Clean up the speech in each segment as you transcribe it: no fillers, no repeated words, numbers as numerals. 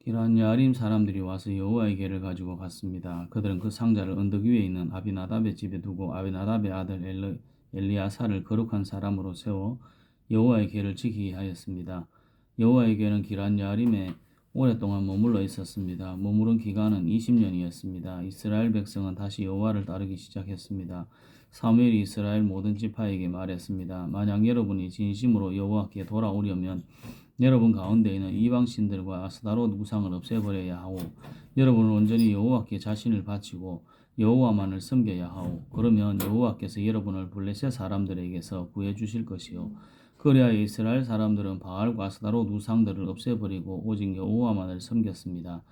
기럇야림 사람들이 와서 여호와의 궤를 가지고 갔습니다. 그들은 그 상자를 언덕 위에 있는 아비나답의 집에 두고 아비나답의 아들 엘리야사를 거룩한 사람으로 세워 여호와의 궤를 지키게 하였습니다. 여호와의 궤는 기럇야림에 오랫동안 머물러 있었습니다. 머무른 기간은 20년이었습니다. 이스라엘 백성은 다시 여호와를 따르기 시작했습니다. 사무엘이 이스라엘 모든 지파에게 말했습니다. 만약 여러분이 진심으로 여호와께 돌아오려면 여러분 가운데 있는 이방 신들과 아스타롯 우상을 없애버려야 하오. 여러분은 온전히 여호와께 자신을 바치고 여호와만을 섬겨야 하오. 그러면 여호와께서 여러분을 블레셋 사람들에게서 구해 주실 것이요. 그래야 이스라엘 사람들은 바알과 아스타롯 우상들을 없애버리고 오직 여호와만을 섬겼습니다.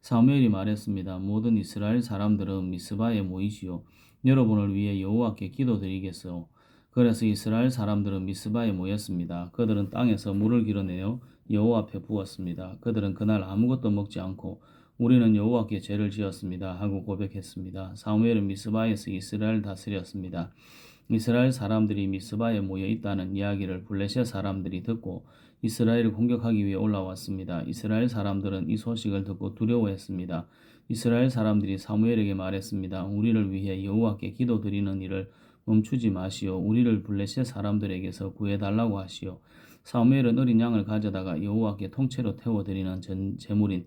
사무엘이 말했습니다. 모든 이스라엘 사람들은 미스바에 모이시오. 여러분을 위해 여호와께 기도드리겠소. 그래서 이스라엘 사람들은 미스바에 모였습니다. 그들은 땅에서 물을 길어내어 여호와 앞에 부었습니다. 그들은 그날 아무것도 먹지 않고 우리는 여호와께 죄를 지었습니다 하고 고백했습니다. 사무엘은 미스바에서 이스라엘을 다스렸습니다. 이스라엘 사람들이 미스바에 모여 있다는 이야기를 블레셋 사람들이 듣고 이스라엘을 공격하기 위해 올라왔습니다. 이스라엘 사람들은 이 소식을 듣고 두려워했습니다. 이스라엘 사람들이 사무엘에게 말했습니다. 우리를 위해 여호와께 기도드리는 일을 멈추지 마시오. 우리를 블레셋 사람들에게서 구해달라고 하시오. 사무엘은 어린 양을 가져다가 여호와께 통째로 태워드리는 제물인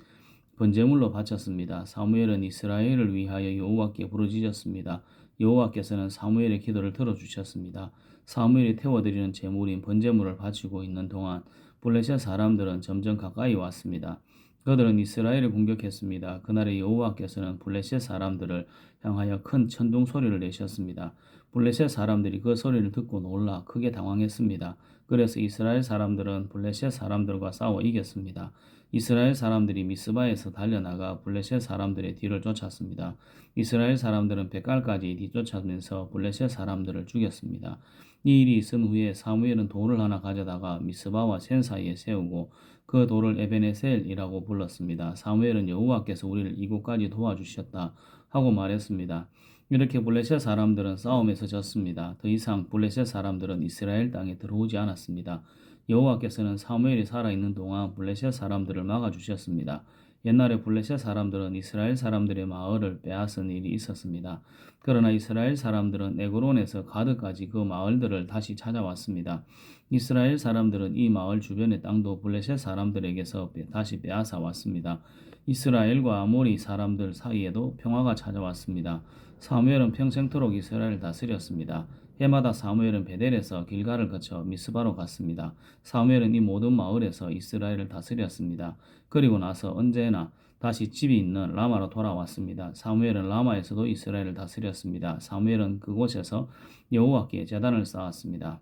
번제물로 바쳤습니다. 사무엘은 이스라엘을 위하여 여호와께 부르짖었습니다. 여호와께서는 사무엘의 기도를 들어주셨습니다. 사무엘이 태워드리는 제물인 번제물을 바치고 있는 동안 블레셋 사람들은 점점 가까이 왔습니다. 그들은 이스라엘을 공격했습니다. 그날에 여호와께서는 블레셋 사람들을 향하여 큰 천둥 소리를 내셨습니다. 블레셋 사람들이 그 소리를 듣고 놀라 크게 당황했습니다. 그래서 이스라엘 사람들은 블레셋 사람들과 싸워 이겼습니다. 이스라엘 사람들이 미스바에서 달려나가 블레셋 사람들의 뒤를 쫓았습니다. 이스라엘 사람들은 백갈까지 뒤쫓아면서 블레셋 사람들을 죽였습니다. 이 일이 있은 후에 사무엘은 돌을 하나 가져다가 미스바와 센 사이에 세우고 그 돌을 에베네셀이라고 불렀습니다. 사무엘은 여호와께서 우리를 이곳까지 도와주셨다 하고 말했습니다. 이렇게 블레셋 사람들은 싸움에서 졌습니다. 더 이상 블레셋 사람들은 이스라엘 땅에 들어오지 않았습니다. 여호와께서는 사무엘이 살아있는 동안 블레셋 사람들을 막아주셨습니다. 옛날에 블레셋 사람들은 이스라엘 사람들의 마을을 빼앗은 일이 있었습니다. 그러나 이스라엘 사람들은 에그론에서 가드까지 그 마을들을 다시 찾아왔습니다. 이스라엘 사람들은 이 마을 주변의 땅도 블레셋 사람들에게서 다시 빼앗아 왔습니다. 이스라엘과 아모리 사람들 사이에도 평화가 찾아왔습니다. 사무엘은 평생토록 이스라엘을 다스렸습니다. 해마다 사무엘은 베델에서 길가를 거쳐 미스바로 갔습니다. 사무엘은 이 모든 마을에서 이스라엘을 다스렸습니다. 그리고 나서 언제나 다시 집이 있는 라마로 돌아왔습니다. 사무엘은 라마에서도 이스라엘을 다스렸습니다. 사무엘은 그곳에서 여호와께 제단을 쌓았습니다.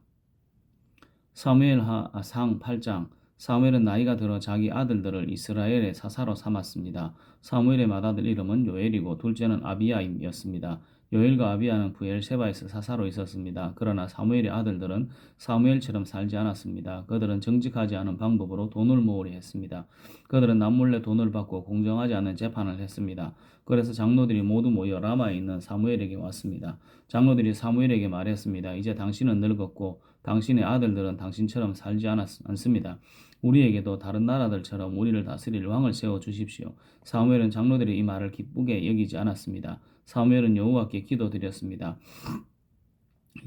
사무엘상 8장. 사무엘은 나이가 들어 자기 아들들을 이스라엘의 사사로 삼았습니다. 사무엘의 맏아들 이름은 요엘이고 둘째는 아비야임이었습니다. 요엘과 아비야는 브엘세바에서 사사로 있었습니다. 그러나 사무엘의 아들들은 사무엘처럼 살지 않았습니다. 그들은 정직하지 않은 방법으로 돈을 모으려 했습니다. 그들은 남몰래 돈을 받고 공정하지 않은 재판을 했습니다. 그래서 장로들이 모두 모여 라마에 있는 사무엘에게 왔습니다. 장로들이 사무엘에게 말했습니다. 이제 당신은 늙었고 당신의 아들들은 당신처럼 살지 않습니다. 우리에게도 다른 나라들처럼 우리를 다스릴 왕을 세워주십시오. 사무엘은 장로들의 이 말을 기쁘게 여기지 않았습니다. 사무엘은 여호와께 기도드렸습니다.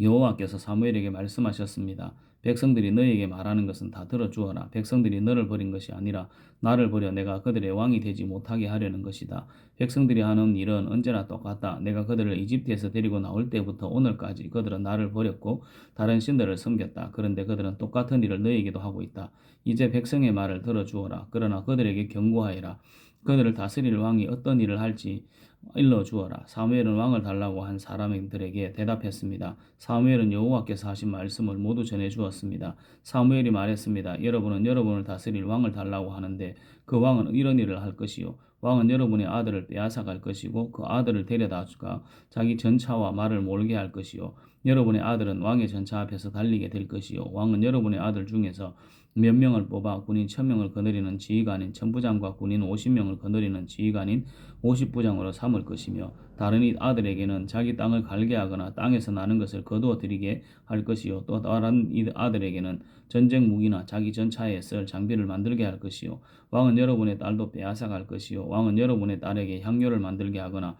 여호와께서 사무엘에게 말씀하셨습니다. 백성들이 너에게 말하는 것은 다 들어주어라. 백성들이 너를 버린 것이 아니라 나를 버려 내가 그들의 왕이 되지 못하게 하려는 것이다. 백성들이 하는 일은 언제나 똑같다. 내가 그들을 이집트에서 데리고 나올 때부터 오늘까지 그들은 나를 버렸고 다른 신들을 섬겼다. 그런데 그들은 똑같은 일을 너에게도 하고 있다. 이제 백성의 말을 들어주어라. 그러나 그들에게 경고하여라. 그들을 다스릴 왕이 어떤 일을 할지 일러주어라. 사무엘은 왕을 달라고 한 사람들에게 대답했습니다. 사무엘은 여호와께서 하신 말씀을 모두 전해주었습니다. 사무엘이 말했습니다. 여러분은 여러분을 다스릴 왕을 달라고 하는데 그 왕은 이런 일을 할 것이요. 왕은 여러분의 아들을 빼앗아 갈 것이고 그 아들을 데려다가 자기 전차와 말을 몰게 할 것이요. 여러분의 아들은 왕의 전차 앞에서 달리게 될 것이요. 왕은 여러분의 아들 중에서 몇 명을 뽑아 군인 1000명을 거느리는 지휘관인 천부장과 군인 50명을 거느리는 지휘관인 50부장으로 삼을 것이며 다른 아들에게는 자기 땅을 갈게 하거나 땅에서 나는 것을 거두어 드리게 할 것이요 또 다른 아들에게는 전쟁 무기나 자기 전차에 쓸 장비를 만들게 할 것이요 왕은 여러분의 딸도 빼앗아 갈 것이요 왕은 여러분의 딸에게 향료를 만들게 하거나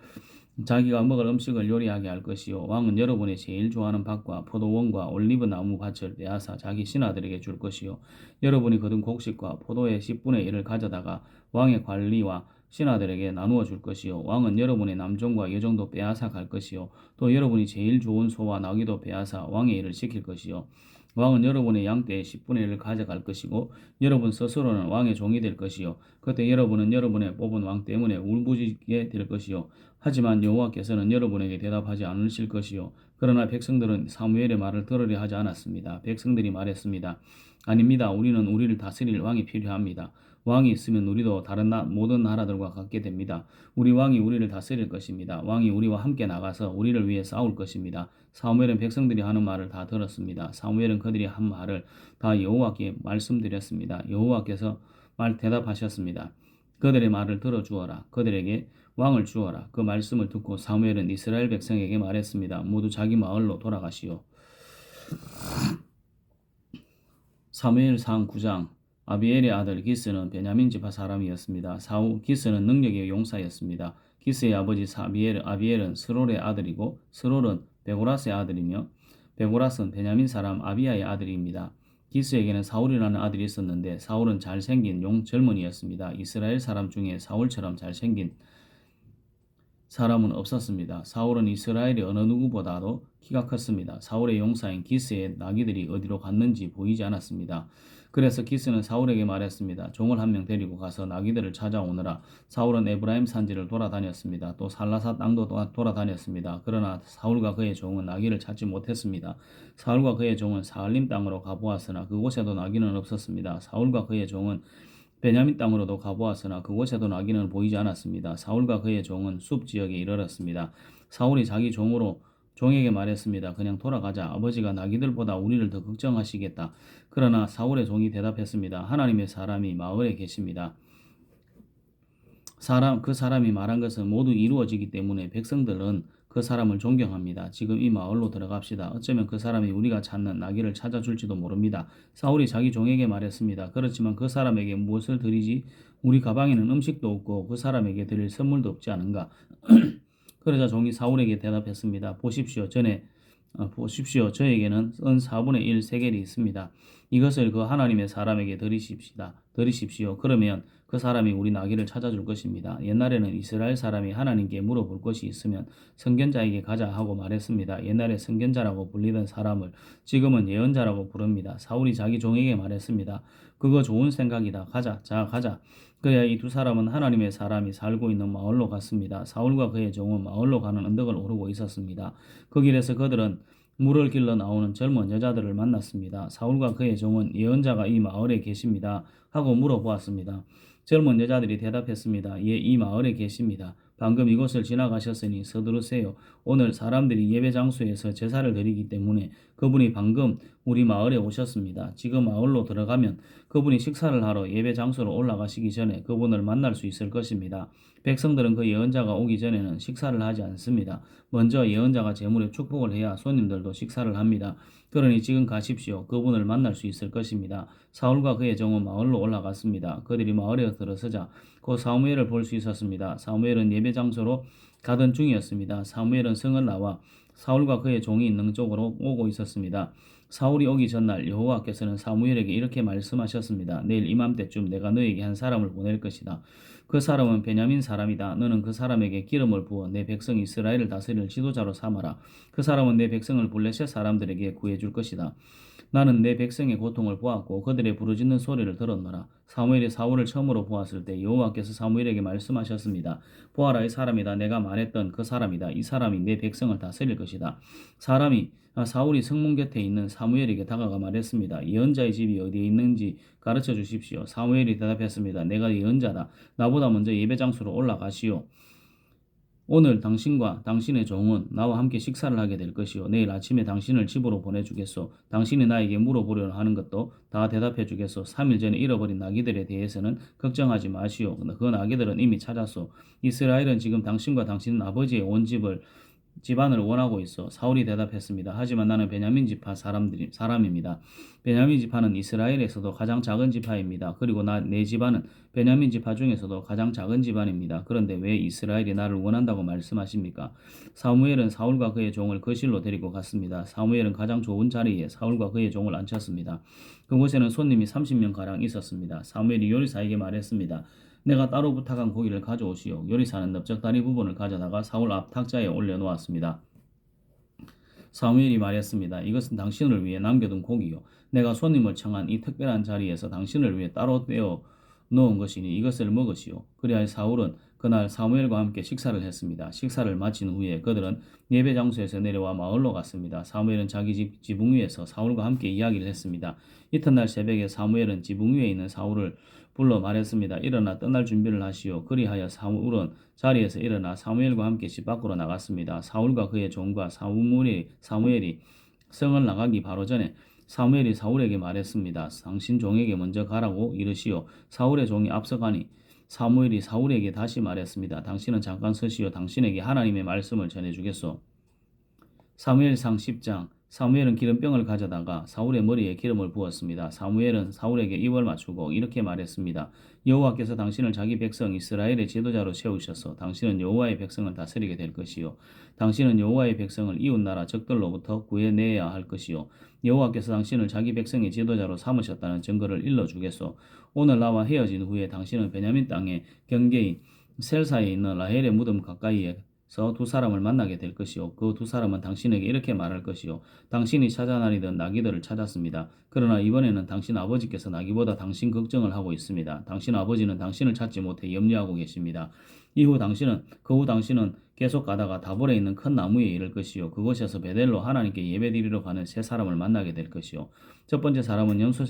자기가 먹을 음식을 요리하게 할 것이요 왕은 여러분이 제일 좋아하는 밭과 포도원과 올리브 나무 밭을 빼앗아 자기 신하들에게 줄 것이요 여러분이 거둔 곡식과 포도의 10분의 1을 가져다가 왕의 관리와 신하들에게 나누어 줄 것이요 왕은 여러분의 남종과 여종도 빼앗아 갈 것이요 또 여러분이 제일 좋은 소와 나귀도 빼앗아 왕의 일을 시킬 것이요 왕은 여러분의 양떼의 10분의 1을 가져갈 것이고 여러분 스스로는 왕의 종이 될 것이요 그때 여러분은 여러분의 뽑은 왕 때문에 울부짖게 될 것이요 하지만 여호와께서는 여러분에게 대답하지 않으실 것이요 그러나 백성들은 사무엘의 말을 들으려 하지 않았습니다. 백성들이 말했습니다. 아닙니다. 우리는 우리를 다스릴 왕이 필요합니다. 왕이 있으면 우리도 다른 모든 나라들과 같게 됩니다. 우리 왕이 우리를 다스릴 것입니다. 왕이 우리와 함께 나가서 우리를 위해 싸울 것입니다. 사무엘은 백성들이 하는 말을 다 들었습니다. 사무엘은 그들이 한 말을 다 여호와께 말씀드렸습니다. 여호와께서 대답하셨습니다. 그들의 말을 들어주어라. 그들에게 왕을 주어라. 그 말씀을 듣고 사무엘은 이스라엘 백성에게 말했습니다. 모두 자기 마을로 돌아가시오. 사무엘상 9장 아비엘의 아들 기스는 베냐민 지파 사람이었습니다. 기스는 능력의 용사였습니다. 기스의 아버지 아비엘은 스롤의 아들이고 스롤은 베고라스의 아들이며 베고라스는 베냐민 사람 아비야의 아들입니다. 기스에게는 사울이라는 아들이 있었는데 사울은 잘생긴 젊은이였습니다. 이스라엘 사람 중에 사울처럼 잘생긴 사람은 없었습니다. 사울은 이스라엘의 어느 누구보다도 키가 컸습니다. 사울의 용사인 기스의 나귀들이 어디로 갔는지 보이지 않았습니다. 그래서 기스는 사울에게 말했습니다. 종을 한 명 데리고 가서 나귀들을 찾아오느라. 사울은 에브라임 산지를 돌아다녔습니다. 또 살라사 땅도 돌아다녔습니다. 그러나 사울과 그의 종은 나귀를 찾지 못했습니다. 사울과 그의 종은 사알림 땅으로 가보았으나 그곳에도 나귀는 없었습니다. 사울과 그의 종은 베냐민 땅으로도 가보았으나 그곳에도 나귀는 보이지 않았습니다. 사울과 그의 종은 숲 지역에 이르렀습니다. 사울이 자기 종에게 말했습니다. 그냥 돌아가자. 아버지가 나귀들보다 우리를 더 걱정하시겠다. 그러나 사울의 종이 대답했습니다. 하나님의 사람이 마을에 계십니다. 그 사람이 말한 것은 모두 이루어지기 때문에 백성들은 그 사람을 존경합니다. 지금 이 마을로 들어갑시다. 어쩌면 그 사람이 우리가 찾는 나귀를 찾아줄지도 모릅니다. 사울이 자기 종에게 말했습니다. 그렇지만 그 사람에게 무엇을 드리지? 우리 가방에는 음식도 없고 그 사람에게 드릴 선물도 없지 않은가? 그러자 종이 사울에게 대답했습니다. 보십시오. 저에게는 은 4분의 1 세겔이 있습니다. 이것을 그 하나님의 사람에게 드리십시오. 그러면 그 사람이 우리 나귀를 찾아줄 것입니다. 옛날에는 이스라엘 사람이 하나님께 물어볼 것이 있으면 선견자에게 가자 하고 말했습니다. 옛날에 선견자라고 불리던 사람을 지금은 예언자라고 부릅니다. 사울이 자기 종에게 말했습니다. 그거 좋은 생각이다. 가자. 그래야 이 두 사람은 하나님의 사람이 살고 있는 마을로 갔습니다. 사울과 그의 종은 마을로 가는 언덕을 오르고 있었습니다. 그 길에서 그들은 물을 길러 나오는 젊은 여자들을 만났습니다. 사울과 그의 종은 예언자가 이 마을에 계십니다 하고 물어보았습니다. 젊은 여자들이 대답했습니다. 예, 이 마을에 계십니다. 방금 이곳을 지나가셨으니 서두르세요. 오늘 사람들이 예배 장소에서 제사를 드리기 때문에 그분이 방금 우리 마을에 오셨습니다. 지금 마을로 들어가면 그분이 식사를 하러 예배 장소로 올라가시기 전에 그분을 만날 수 있을 것입니다. 백성들은 그 예언자가 오기 전에는 식사를 하지 않습니다. 먼저 예언자가 제물에 축복을 해야 손님들도 식사를 합니다. 그러니 지금 가십시오. 그분을 만날 수 있을 것입니다. 사울과 그의 종은 마을로 올라갔습니다. 그들이 마을에 들어서자 곧 사무엘을 볼 수 있었습니다. 사무엘은 예배 장소로 가던 중이었습니다. 사무엘은 성을 나와 사울과 그의 종이 있는 쪽으로 오고 있었습니다. 사울이 오기 전날 여호와께서는 사무엘에게 이렇게 말씀하셨습니다. 내일 이맘때쯤 내가 너에게 한 사람을 보낼 것이다. 그 사람은 베냐민 사람이다. 너는 그 사람에게 기름을 부어 내 백성 이스라엘을 다스릴 지도자로 삼아라. 그 사람은 내 백성을 블레셋 사람들에게 구해줄 것이다. 나는 내 백성의 고통을 보았고 그들의 부르짖는 소리를 들었노라. 사무엘이 사울을 처음으로 보았을 때 여호와께서 사무엘에게 말씀하셨습니다. 보아라, 이 사람이다. 내가 말했던 그 사람이다. 이 사람이 내 백성을 다스릴 것이다. 사울이 성문 곁에 있는 사무엘에게 다가가 말했습니다. 예언자의 집이 어디에 있는지 가르쳐 주십시오. 사무엘이 대답했습니다. 내가 예언자다. 나보다 먼저 예배 장소로 오늘 당신과 당신의 종은 나와 함께 식사를 하게 될 것이요. 내일 아침에 당신을 집으로 보내주겠소. 당신이 나에게 물어보려 하는 것도 다 대답해 주겠소. 3일 전에 잃어버린 나귀들에 대해서는 걱정하지 마시오. 그 나귀들은 이미 찾았소. 이스라엘은 지금 당신과 당신 아버지의 온 집안을 원하고 있어. 사울이 대답했습니다. 하지만 나는 베냐민 지파 사람입니다. 베냐민 지파는 이스라엘에서도 가장 작은 지파입니다. 그리고 내 집안은 베냐민 지파 중에서도 가장 작은 집안입니다. 그런데 왜 이스라엘이 나를 원한다고 말씀하십니까? 사무엘은 사울과 그의 종을 거실로 데리고 갔습니다. 사무엘은 가장 좋은 자리에 사울과 그의 종을 앉혔습니다. 그곳에는 손님이 30명가량 있었습니다. 사무엘이 요리사에게 말했습니다. 내가 따로 부탁한 고기를 가져오시오. 요리사는 넓적다리 부분을 가져다가 사울 앞 탁자에 올려놓았습니다. 사무엘이 말했습니다. 이것은 당신을 위해 남겨둔 고기요. 내가 손님을 청한 이 특별한 자리에서 당신을 위해 따로 떼어 놓은 것이니 이것을 먹으시오. 그리하여 사울은 그날 사무엘과 함께 식사를 했습니다. 식사를 마친 후에 그들은 예배 장소에서 내려와 마을로 갔습니다. 사무엘은 자기 집 지붕 위에서 사울과 함께 이야기를 했습니다. 이튿날 새벽에 사무엘은 지붕 위에 있는 사울을 불러 말했습니다. 일어나 떠날 준비를 하시오. 그리하여 사울은 자리에서 일어나 사무엘과 함께 집 밖으로 나갔습니다. 사울과 그의 종과 사무엘이 성을 나가기 바로 전에 사무엘이 사울에게 말했습니다. 당신 종에게 먼저 가라고 이르시오. 사울의 종이 앞서가니 사무엘이 사울에게 다시 말했습니다. 당신은 잠깐 서시오. 당신에게 하나님의 말씀을 전해주겠소. 사무엘상 10장. 사무엘은 기름병을 가져다가 사울의 머리에 기름을 부었습니다. 사무엘은 사울에게 입을 맞추고 이렇게 말했습니다. 여호와께서 당신을 자기 백성 이스라엘의 지도자로 세우셔서 당신은 여호와의 백성을 다스리게 될 것이요. 당신은 여호와의 백성을 이웃나라 적들로부터 구해내야 할 것이요. 여호와께서 당신을 자기 백성의 지도자로 삼으셨다는 증거를 일러주겠소. 오늘 나와 헤어진 후에 당신은 베냐민 땅의 경계인 셀사에 있는 라헬의 무덤 가까이에 두 사람을 만나게 될 것이요. 그 두 사람은 당신에게 이렇게 말할 것이요. 당신이 찾아다니던 나귀들을 찾았습니다. 그러나 이번에는 당신 아버지께서 나귀보다 당신 걱정을 하고 있습니다. 당신 아버지는 당신을 찾지 못해 염려하고 계십니다. 그 후 당신은 계속 가다가 다볼에 있는 큰 나무에 이를 것이요. 그곳에서 베델로 하나님께 예배드리러 가는 세 사람을 만나게 될 것이요. 첫 번째 사람은 염소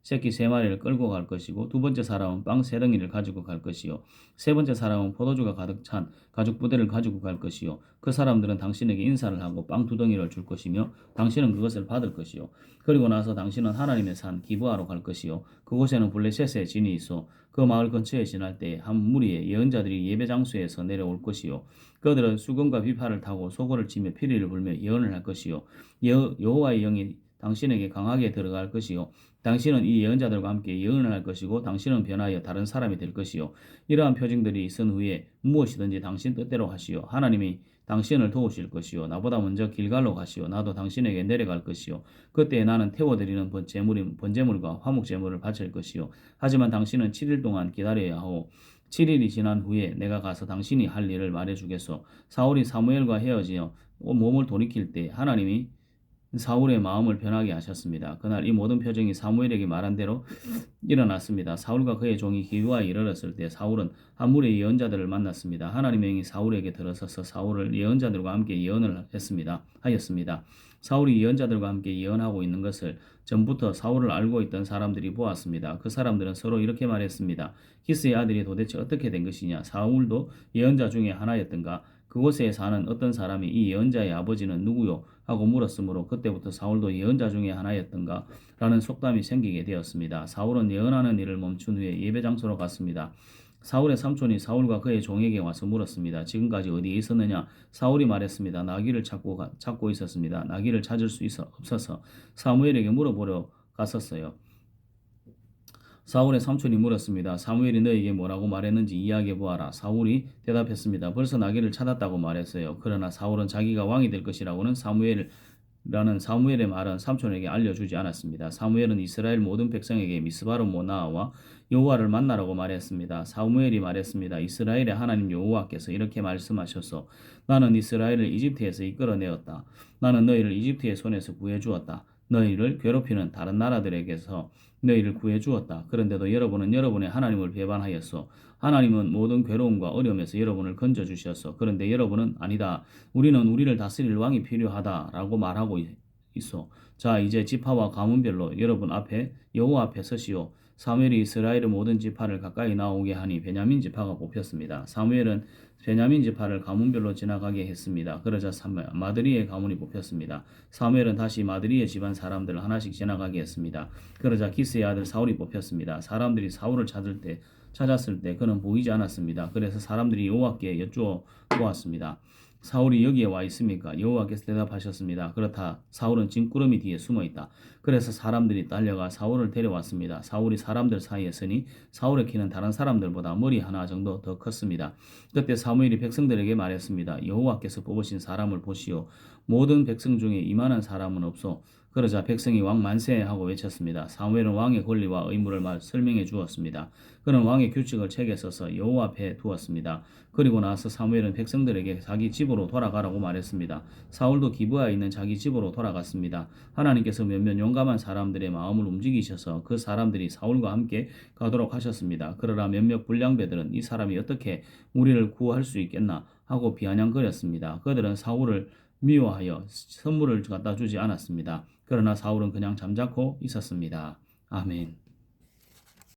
새끼 3마리를 끌고 갈 것이고, 두 번째 사람은 빵 3덩이를 가지고 갈 것이요. 세 번째 사람은 포도주가 가득 찬 가죽 부대를 가지고 갈 것이요. 그 사람들은 당신에게 인사를 하고 빵 2덩이를 줄 것이며 당신은 그것을 받을 것이요. 그리고 나서 당신은 하나님의 산 기브아로 갈 것이요. 그곳에는 블레셋의 진이 있어 그 마을 근처에 지날 때 한 무리의 예언자들이 예배 장소에서 내려올 것이요. 그들은 수금과 비파를 타고 소고를 치며 피리를 불며 예언을 할 것이요. 여호와의 영이 당신에게 강하게 들어갈 것이요. 당신은 이 예언자들과 함께 예언을 할 것이고 당신은 변하여 다른 사람이 될 것이요. 이러한 표징들이 있은 후에 무엇이든지 당신 뜻대로 하시오. 하나님이 당신을 도우실 것이요. 나보다 먼저 길갈로 가시오. 나도 당신에게 내려갈 것이요. 그때 나는 태워드리는 번제물과 화목제물을 바칠 것이요. 하지만 당신은 7일 동안 기다려야 하오. 7일이 지난 후에 내가 가서 당신이 할 일을 말해주겠소. 사울이 사무엘과 헤어지어 몸을 돌이킬 때 하나님이 사울의 마음을 변하게 하셨습니다. 그날 이 모든 표정이 사무엘에게 말한 대로 일어났습니다. 사울과 그의 종이 기브아에 이르렀을 때 사울은 한 무리의 예언자들을 만났습니다. 하나님의 영이 사울에게 들어서서 사울을 예언자들과 함께 예언을 하였습니다. 사울이 예언자들과 함께 예언하고 있는 것을 전부터 사울을 알고 있던 사람들이 보았습니다. 그 사람들은 서로 이렇게 말했습니다. 기스의 아들이 도대체 어떻게 된 것이냐? 사울도 예언자 중에 하나였던가? 그곳에 사는 어떤 사람이 이 예언자의 아버지는 누구요? 하고 물었으므로 그때부터 사울도 예언자 중에 하나였던가? 라는 속담이 생기게 되었습니다. 사울은 예언하는 일을 멈춘 후에 예배 장소로 갔습니다. 사울의 삼촌이 사울과 그의 종에게 와서 물었습니다. 지금까지 어디에 있었느냐? 사울이 말했습니다. 나귀를 찾고 있었습니다. 나귀를 찾을 수 없어서 사무엘에게 물어보려 갔었어요. 사울의 삼촌이 물었습니다. 사무엘이 너에게 뭐라고 말했는지 이야기해 보아라. 사울이 대답했습니다. 벌써 나귀를 찾았다고 말했어요. 그러나 사울은 자기가 왕이 될 것이라고는 사무엘의 말은 삼촌에게 알려주지 않았습니다. 사무엘은 이스라엘 모든 백성에게 미스바로 나아와 여호와를 만나라고 말했습니다. 사무엘이 말했습니다. 이스라엘의 하나님 여호와께서 이렇게 말씀하셔서 나는 이스라엘을 이집트에서 이끌어내었다. 나는 너희를 이집트의 손에서 구해주었다. 너희를 괴롭히는 다른 나라들에게서 너희를 구해주었다. 그런데도 여러분은 여러분의 하나님을 배반하였소. 하나님은 모든 괴로움과 어려움에서 여러분을 건져주셨소. 그런데 여러분은 아니다. 우리는 우리를 다스릴 왕이 필요하다. 라고 말하고 있어. 자, 이제 지파와 가문별로 여러분 앞에 여호와 앞에 서시오. 사무엘이 이스라엘의 모든 지파를 가까이 나오게 하니 베냐민 지파가 뽑혔습니다. 사무엘은 베냐민 지파를 가문별로 지나가게 했습니다. 그러자 마드리의 가문이 뽑혔습니다. 사무엘은 다시 마드리의 집안 사람들을 하나씩 지나가게 했습니다. 그러자 기스의 아들 사울이 뽑혔습니다. 사람들이 사울을 찾았을 때 그는 보이지 않았습니다. 그래서 사람들이 여호와께 여쭈어 보았습니다. 사울이 여기에 와 있습니까? 여호와께서 대답하셨습니다. 그렇다. 사울은 진구름이 뒤에 숨어 있다. 그래서 사람들이 달려가 사울을 데려왔습니다. 사울이 사람들 사이에 서니 사울의 키는 다른 사람들보다 머리 하나 정도 더 컸습니다. 그때 사무엘이 백성들에게 말했습니다. 여호와께서 뽑으신 사람을 보시오. 모든 백성 중에 이만한 사람은 없소. 그러자 백성이 왕 만세 하고 외쳤습니다. 사무엘은 왕의 권리와 의무를 설명해 주었습니다. 그는 왕의 규칙을 책에 써서 여호와 앞에 두었습니다. 그리고 나서 사무엘은 백성들에게 자기 집으로 돌아가라고 말했습니다. 사울도 기브아에 있는 자기 집으로 돌아갔습니다. 하나님께서 몇몇 용감한 사람들의 마음을 움직이셔서 그 사람들이 사울과 함께 가도록 하셨습니다. 그러나 몇몇 불량배들은 이 사람이 어떻게 우리를 구할 수 있겠나 하고 비아냥거렸습니다. 그들은 사울을 미워하여 선물을 갖다 주지 않았습니다. 그러나 사울은 그냥 잠자코 있었습니다. 아멘.